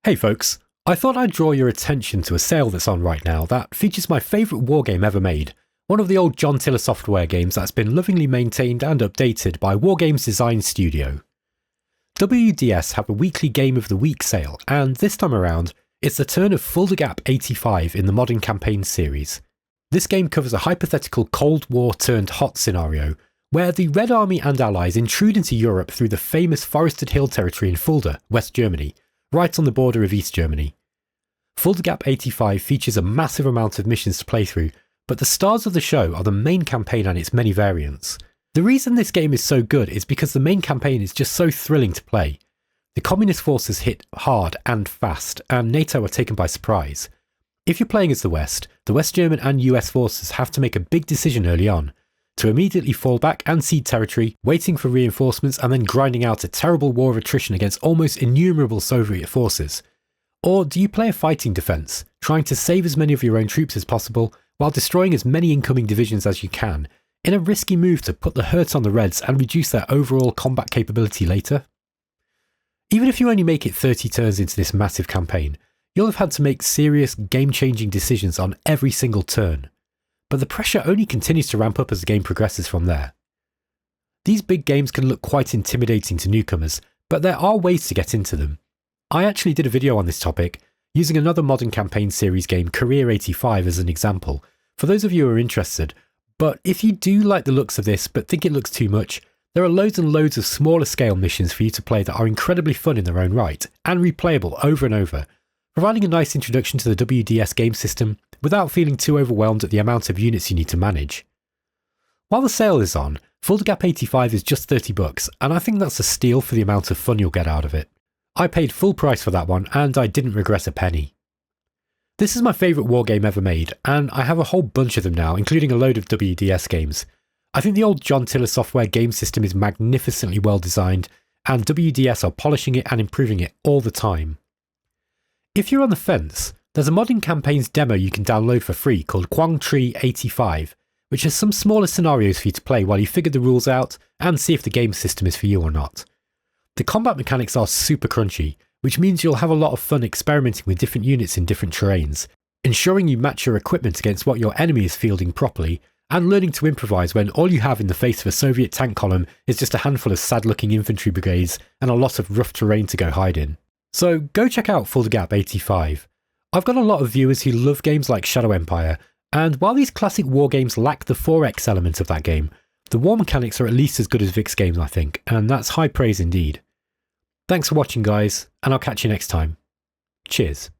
Hey folks, I thought I'd draw your attention to a sale that's on right now that features my favourite wargame ever made, one of the old John Tiller software games that's been lovingly maintained and updated by Wargame's design studio. WDS have a weekly Game of the Week sale, and this time around, it's the turn of Fulda 85 in the Modern Campaign series. This game covers a hypothetical Cold War turned hot scenario, where the Red Army and allies intrude into Europe through the famous forested hill territory in Fulda, West Germany, right on the border of East Germany. Fulda 85 features a massive amount of missions to play through, but the stars of the show are the main campaign and its many variants. The reason this game is so good is because the main campaign is just so thrilling to play. The communist forces hit hard and fast, and NATO are taken by surprise. If you're playing as the West German and US forces have to make a big decision early on, to immediately fall back and cede territory, waiting for reinforcements and then grinding out a terrible war of attrition against almost innumerable Soviet forces. Or do you play a fighting defence, trying to save as many of your own troops as possible while destroying as many incoming divisions as you can, in a risky move to put the hurt on the Reds and reduce their overall combat capability later? Even if you only make it 30 turns into this massive campaign, you'll have had to make serious game-changing decisions on every single turn. But the pressure only continues to ramp up as the game progresses from there. These big games can look quite intimidating to newcomers, but there are ways to get into them. I actually did a video on this topic, using another Modern Campaign series game, Career 85, as an example, for those of you who are interested. But if you do like the looks of this but think it looks too much, there are loads and loads of smaller scale missions for you to play that are incredibly fun in their own right, and replayable over and over, providing a nice introduction to the WDS game system without feeling too overwhelmed at the amount of units you need to manage. While the sale is on, Fulda 85 is just $30, and I think that's a steal for the amount of fun you'll get out of it. I paid full price for that one, and I didn't regret a penny. This is my favourite wargame ever made, and I have a whole bunch of them now, including a load of WDS games. I think the old John Tiller software game system is magnificently well designed, and WDS are polishing it and improving it all the time. If you're on the fence, there's a Modern Campaigns demo you can download for free called Quang Tree 85, which has some smaller scenarios for you to play while you figure the rules out and see if the game system is for you or not. The combat mechanics are super crunchy, which means you'll have a lot of fun experimenting with different units in different terrains, ensuring you match your equipment against what your enemy is fielding properly, and learning to improvise when all you have in the face of a Soviet tank column is just a handful of sad-looking infantry brigades and a lot of rough terrain to go hide in. So go check out Fulda 85. I've got a lot of viewers who love games like Shadow Empire, and while these classic war games lack the 4X element of that game, the war mechanics are at least as good as Vic's games, I think, and that's high praise indeed. Thanks for watching guys, and I'll catch you next time. Cheers.